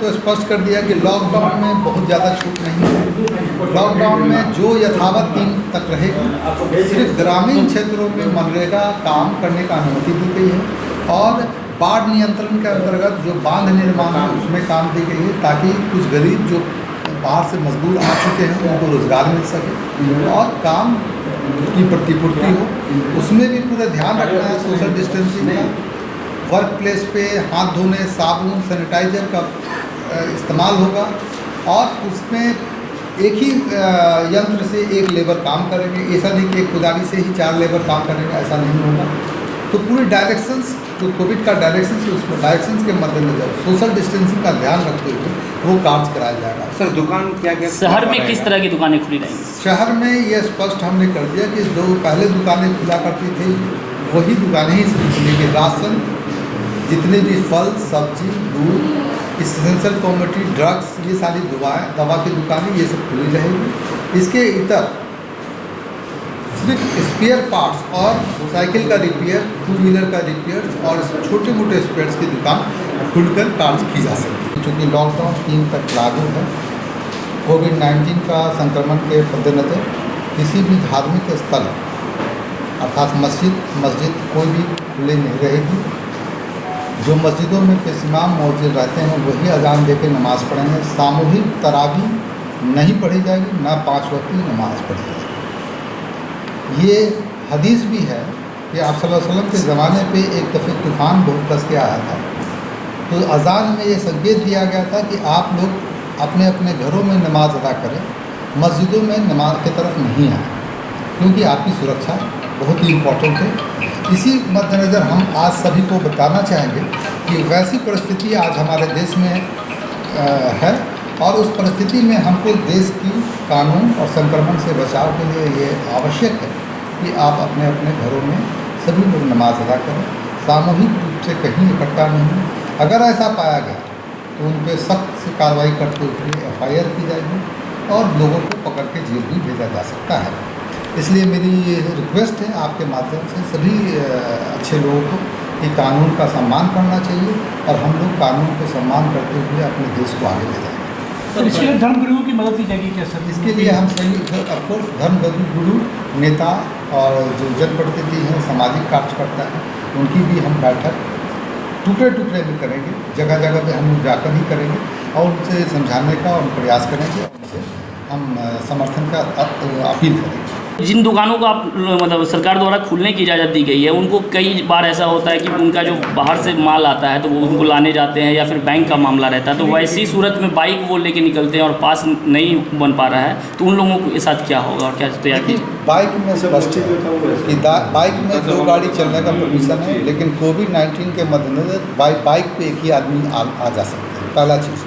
तो स्पष्ट कर दिया कि लॉकडाउन में बहुत ज़्यादा छूट नहीं है। लॉकडाउन में जो यथावत दिन तक रहेगी, सिर्फ ग्रामीण क्षेत्रों में मनरेगा काम करने का अनुमति दी गई है और बाढ़ नियंत्रण के अंतर्गत जो बांध निर्माण है उसमें काम दी गई है, ताकि कुछ गरीब जो बाहर से मजदूर आ चुके हैं उनको रोज़गार मिल सके और काम की प्रतिपूर्ति हो। उसमें भी पूरा ध्यान रखना है सोशल डिस्टेंसिंग का। वर्क प्लेस पे हाथ धोने, साबुन, सैनिटाइजर का इस्तेमाल होगा और उसमें एक ही यंत्र से एक लेबर काम करेंगे। ऐसा नहीं कि एक कुदारी से ही 4 लेबर काम करेंगे, ऐसा नहीं होगा। तो पूरी डायरेक्शंस जो कोविड का डायरेक्शंस है उसमें डायरेक्शंस के मद्देनजर सोशल डिस्टेंसिंग का ध्यान रखते हुए वो कार्य कराया जाएगा। सर दुकान क्या शहर में किस तरह की दुकानें खुली रहेंगी? शहर में ये स्पष्ट हमने कर दिया कि जो पहले दुकानें खुला करती थी वही दुकानें ही खुलेंगी। राशन, जितने भी फल, सब्जी, दूध, इसेंशियल कमोडिटी, ड्रग्स, ये सारी दवा की दुकानें ये सब खुली रहेगी। इसके इतर सिर्फ स्पेयर पार्ट्स और साइकिल का रिपेयर, 2 व्हीलर का रिपेयर और छोटे मोटे स्पेयर्स की दुकान खुलकर कार्य की जा सकती है। चूँकि लॉकडाउन 3 तक लागू है, कोविड-19 का संक्रमण के मद्देनजर किसी भी धार्मिक स्थल अर्थात मस्जिद कोई भी खुले नहीं रहेगी। जो मस्जिदों में पेशइमाम मौजूद रहते हैं वही अजान दे के नमाज़ पढ़ेंगे। सामूहिक तरावी नहीं पढ़ी जाएगी, ना 5 वक्त की नमाज़ पढ़ी जाएगी। ये हदीस भी है कि आप सल्लल्लाहु अलैहि वसल्लम के ज़माने पे एक दफ़े तूफ़ान बहुत कस के आया था, तो अज़ान में ये संकेत दिया गया था कि आप लोग अपने अपने घरों में नमाज अदा करें, मस्जिदों में नमाज की तरफ नहीं आए, क्योंकि आपकी सुरक्षा बहुत ही इम्पोर्टेंट है। इसी मद्देनज़र हम आज सभी को बताना चाहेंगे कि वैसी परिस्थिति आज हमारे देश में है और उस परिस्थिति में हमको देश की कानून और संक्रमण से बचाव के लिए ये आवश्यक है कि आप अपने अपने घरों में सभी लोग नमाज अदा करें, सामूहिक रूप से कहीं इकट्ठा नहीं। अगर ऐसा पाया गया तो उन पर सख्त से कार्रवाई करते हुए FIR की जाएगी और लोगों को पकड़ के जेल भी भेजा जा सकता है। इसलिए मेरी ये रिक्वेस्ट है आपके माध्यम से सभी अच्छे लोगों को कि कानून का सम्मान करना चाहिए और हम लोग कानून को सम्मान करते हुए अपने देश को आगे ले जाएंगे। तो इसके लिए धर्मगुरुओं की मदद ली जाएगी क्या सर? इसके लिए हम सही ऑफकोर्स धर्मगुरु, नेता और जो जनप्रतिनिधि हैं, सामाजिक कार्यकर्ता हैं, उनकी भी हम बैठक टुकड़े टुकड़े में करेंगे। जगह जगह पे हम लोग जाकर ही करेंगे और उनसे समझाने का और प्रयास करेंगे और उनसे हम समर्थन का अपील करेंगे। जिन दुकानों को आप मतलब सरकार द्वारा खुलने की इजाज़त दी गई है, उनको कई बार ऐसा होता है कि उनका जो बाहर से माल आता है तो वो उनको लाने जाते हैं या फिर बैंक का मामला रहता है, तो वैसी सूरत में बाइक वो लेके निकलते हैं और पास नहीं बन पा रहा है, तो उन लोगों के साथ क्या होगा और क्या तैयार की? बाइक में स्पष्ट है कि बाइक में 2 गाड़ी चलने का परमिशन है, लेकिन कोविड-19 के मद्देनजर बाइक पे एक ही आदमी आ जा सकता है, पहला चीज़।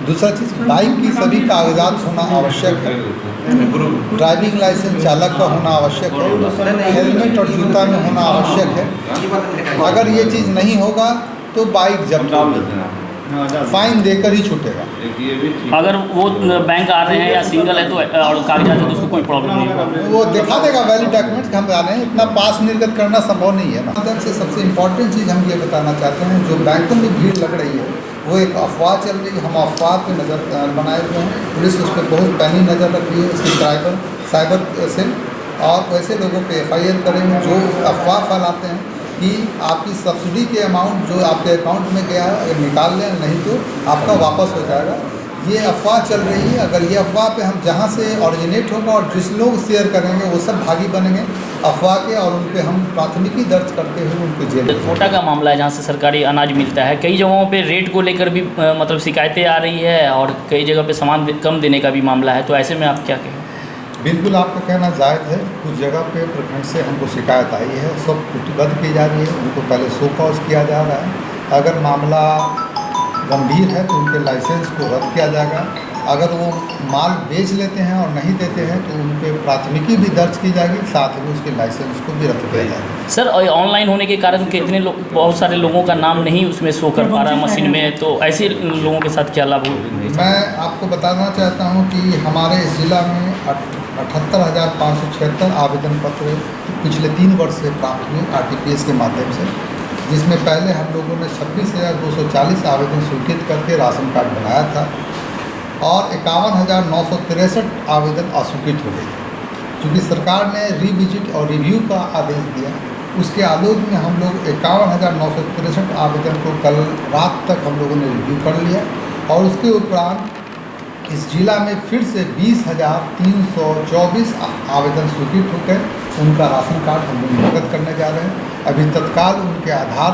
दूसरा चीज़, बाइक की सभी कागजात होना आवश्यक है। ड्राइविंग लाइसेंस चालक का होना आवश्यक है, हेलमेट और जूता में होना आवश्यक है। अगर ये चीज़ नहीं होगा तो बाइक जब्त होगी, फाइन देकर ही छूटेगा। अगर वो बैंक आ रहे हैं या सिंगल है तो और कागजात है तो उसको कोई प्रॉब्लम नहीं होगा, वो दिखा देगा वैलिड डॉक्यूमेंट हम जाने। इतना पास निर्गत करना संभव नहीं है ना। से सबसे इम्पोर्टेंट चीज़ हम ये बताना चाहते हैं, जो बैंकों में भीड़ लग रही है वो एक अफवाह चल रही है। हम अफवाह पे नज़र बनाए हुए हैं, पुलिस उस पर बहुत पैनी नज़र रख रही है, उसकी साइबर सेल, और वैसे लोगों पे FIR करेंगे जो अफवाह फैलाते हैं कि आपकी सब्सिडी के अमाउंट जो आपके अकाउंट में गया है अगर निकाल लें, नहीं तो आपका वापस हो जाएगा। ये अफवाह चल रही है। अगर ये अफवाह पे हम जहाँ से ऑरिजिनेट होगा और जिस लोग शेयर करेंगे वो सब भागी बनेंगे अफवाह के, और उन पर हम प्राथमिकी दर्ज करते हुए उनको जेल। कोटा का मामला है जहाँ से सरकारी अनाज मिलता है, कई जगहों पे रेट को लेकर भी मतलब शिकायतें आ रही है और कई जगह पे सामान कम देने का भी मामला है, तो ऐसे में आप क्या कहें? बिल्कुल आपका कहना जायज़ है। कुछ जगह पे प्रखंड से हमको शिकायत आई है, सब कुटबद्ध की जा रही है, उनको पहले शो कॉज किया जा रहा है। अगर मामला गंभीर है तो उनके लाइसेंस को रद्द किया जाएगा। अगर वो माल बेच लेते हैं और नहीं देते हैं तो उन पर प्राथमिकी भी दर्ज की जाएगी, साथ ही उसके लाइसेंस को भी रद्द किया जाएगा। सर ऑनलाइन होने के कारण कितने लोग, बहुत सारे लोगों का नाम नहीं उसमें शो कर पा रहा मशीन में, तो ऐसे लोगों के साथ क्या लाभ होगा? मैं आपको बताना चाहता हूँ कि हमारे इस ज़िला में 78,576 आवेदन पत्र पिछले 3 वर्ष से प्राप्त हुए RTPS के माध्यम से। जिसमें पहले हम लोगों ने 26,240 आवेदन स्वीकृत करके राशन कार्ड बनाया था और 51,963 आवेदन अस्वीकृत हो गए थे। क्योंकि सरकार ने रिविजिट और रिव्यू का आदेश दिया, उसके आलोक में हम लोग 51,963 आवेदन को कल रात तक हम लोगों ने रिव्यू कर लिया और उसके उपरांत इस जिला में फिर से 20,324 आवेदन स्वीकृत होकर उनका राशन कार्ड हम लोग निर्गत करने जा रहे हैं। अभी तत्काल उनके आधार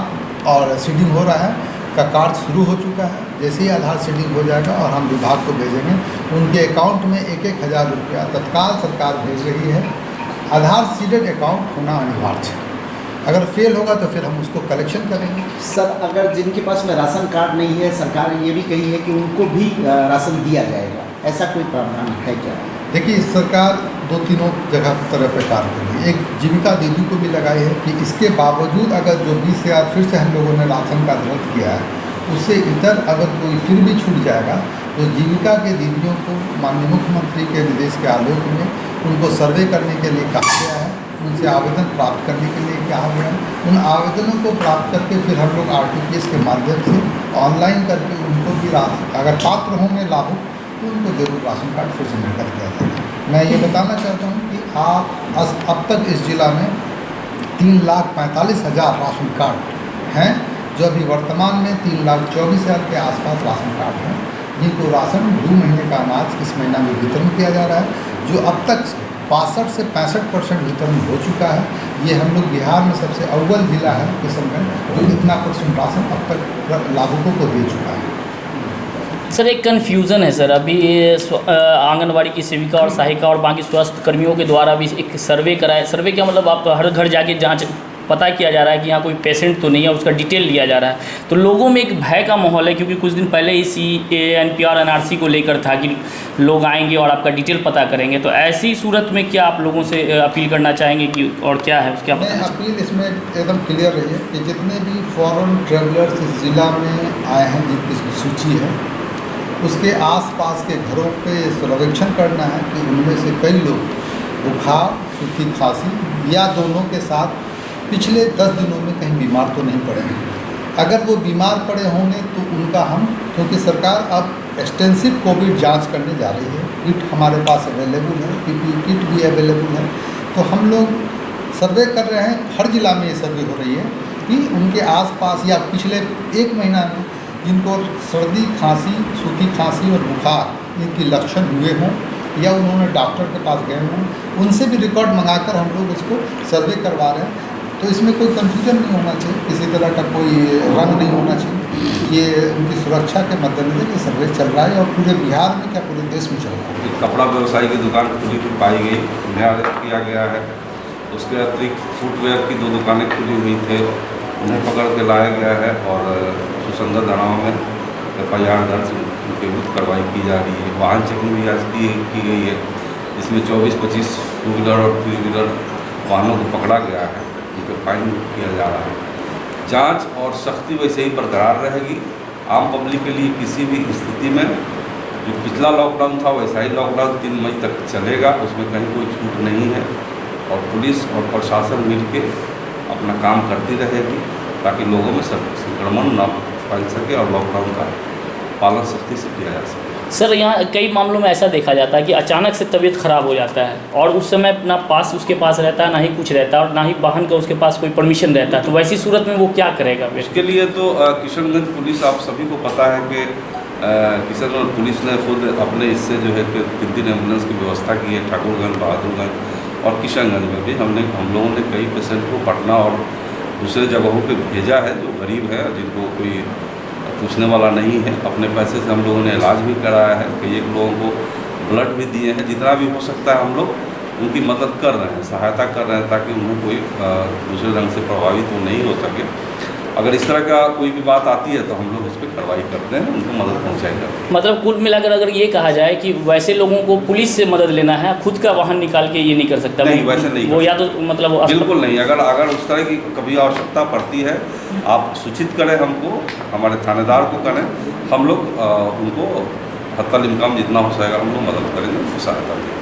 और सीडिंग हो रहा है का कार्य शुरू हो चुका है। जैसे ही आधार सीडिंग हो जाएगा और हम विभाग को भेजेंगे, उनके अकाउंट में 1,000 रुपया तत्काल सरकार भेज रही है। आधार सीडेड अकाउंट होना अनिवार्य है, अगर फेल होगा तो फिर हम उसको कलेक्शन करेंगे। सर, अगर जिनके पास में राशन कार्ड नहीं है, सरकार ने ये भी कही है कि उनको भी राशन दिया जाएगा, ऐसा कोई प्रावधान है क्या? देखिए, सरकार 2-3 जगह तरह पे कार्य कर रही है। एक जीविका दीदी को भी लगाई है कि इसके बावजूद अगर जो 20,000 फिर से हम लोगों ने राशन कार्ड रद्द किया है, उससे इतर अगर कोई फिर भी छूट जाएगा तो जीविका के दीदियों को माननीय मुख्यमंत्री के निर्देश के आलोक में उनको सर्वे करने के लिए कहा गया है, उनसे आवेदन प्राप्त करने के लिए कहा गया है। उन आवेदनों को प्राप्त करके फिर हम लोग RTPS के माध्यम से ऑनलाइन करके उनको भी अगर पात्र होंगे लाभुक तो उनको जरूर राशन कार्ड फिर से निर्गत किया जाएगा। मैं ये बताना चाहता हूँ कि अब तक इस जिला में 3,45,000 राशन कार्ड हैं, जो अभी वर्तमान में 3,24,000 के आसपास राशन कार्ड हैं, जिनको राशन 2 महीने का अनाज इस महीना में वितरण किया जा रहा है, जो अब तक 62 से 65% वितरण हो चुका है। ये हम लोग बिहार में सबसे अव्वल जिला है किशनगंज, जो इतना % राशन अब तक लाभुकों को दे चुका है। सर, एक कन्फ्यूज़न है सर, अभी आंगनवाड़ी की सेविका और सहायिका और बाकी स्वास्थ्य कर्मियों के द्वारा भी एक सर्वे कराया। सर्वे क्या मतलब, आप हर घर जाके जांच पता किया जा रहा है कि यहाँ कोई पेशेंट तो नहीं है, उसका डिटेल लिया जा रहा है। तो लोगों में एक भय का माहौल है, क्योंकि कुछ दिन पहले ही CA NPR NRC को लेकर था कि लोग आएंगे और आपका डिटेल पता करेंगे। तो ऐसी सूरत में क्या आप लोगों से अपील करना चाहेंगे कि और क्या है उसके? मैं अपील इसमें एकदम क्लियर रही है कि जितने भी फॉरेन ट्रेवलर्स इस ज़िला में आए हैं, जिनकी सूची है, उसके आसपास के घरों पे सर्वेक्षण करना है कि उनमें से कई लोग बुखार, सूखी खांसी या दोनों के साथ पिछले 10 दिनों में कहीं बीमार तो नहीं पड़े हैं। अगर वो बीमार पड़े होंगे तो उनका हम, क्योंकि सरकार अब एक्सटेंसिव कोविड जांच करने जा रही है, किट हमारे पास अवेलेबल है, PPE किट भी अवेलेबल है, तो हम लोग सर्वे कर रहे हैं। हर जिला में ये सर्वे हो रही है कि उनके आसपास या पिछले 1 महीना में जिनको सर्दी, खांसी, सूखी खांसी और बुखार इनके लक्षण हुए हों या उन्होंने डॉक्टर के पास गए हों, उनसे भी रिकॉर्ड मंगाकर हम लोग उसको सर्वे करवा रहे हैं। तो इसमें कोई कन्फ्यूजन नहीं होना चाहिए, किसी तरह का कोई रंग नहीं होना चाहिए। ये उनकी सुरक्षा के मद्देनजर ये सर्वे चल रहा है और पूरे बिहार में क्या पूरे देश में चल रहा है। कपड़ा व्यवसायी की दुकान खुली हुई पाई गई, उन्हें अरेस्ट किया गया है। उसके अतिरिक्त फुटवेयर की 2 दुकानें खुली हुई थे, उन्हें पकड़ के लाया गया है और सुसंगत धाराओं में FIR दर्ज उनके विरुद्ध कार्रवाई की जा रही है। वाहन चेकिंग भी आज की गई है, जिसमें 24-25 2 व्हीलर और 3 व्हीलर वाहनों को पकड़ा गया है, उन पर फाइन किया जा रहा है। जांच और सख्ती वैसे ही बरकरार रहेगी। आम पब्लिक के लिए किसी भी स्थिति में जो पिछला लॉकडाउन था वैसा ही लॉकडाउन 3 मई तक चलेगा, उसमें कहीं कोई छूट नहीं है और पुलिस और प्रशासन मिलकर अपना काम करती रहेगी ताकि लोगों में संक्रमण न फैल सके और लॉकडाउन का पालन सख्ती से किया जा सके। सर, यहाँ कई मामलों में ऐसा देखा जाता है कि अचानक से तबीयत खराब हो जाता है और उस समय ना पास उसके पास रहता है, ना ही कुछ रहता है और ना ही वाहन का उसके पास कोई परमिशन रहता है। तो वैसी सूरत में वो क्या करेगा? इसके लिए तो किशनगंज पुलिस, आप सभी को पता है कि किशनगंज पुलिस ने खुद अपने इससे जो है कि 3 एम्बुलेंस की व्यवस्था की है। ठाकुरगंज, बहादुरगंज और किशनगंज में भी हम लोगों ने कई पेशेंट को पटना और दूसरे जगहों पे भेजा है जो गरीब है, जिनको कोई पूछने वाला नहीं है। अपने पैसे से हम लोगों ने इलाज भी कराया है, कई एक लोगों को ब्लड भी दिए हैं। जितना भी हो सकता है हम लोग उनकी मदद कर रहे हैं, सहायता कर रहे हैं ताकि उन्हें कोई दूसरे ढंग से प्रभावित नहीं हो सके। अगर इस तरह का कोई भी बात आती है तो हम लोग उस पर कार्रवाई करते हैं, उनको मदद पहुँचाई जाती है। मतलब कुल मिलाकर अगर ये कहा जाए कि वैसे लोगों को पुलिस से मदद लेना है, खुद का वाहन निकाल के ये नहीं कर सकता? नहीं, वैसे नहीं वो या तो मतलब बिल्कुल नहीं। अगर उस तरह की कभी आवश्यकता पड़ती है, आप सूचित करें हमको, हमारे थानेदार को करें, हम लोग उनको हत्ता इम्कान जितना हो सकेगा हम लोग मदद करेंगे, सहायता देंगे।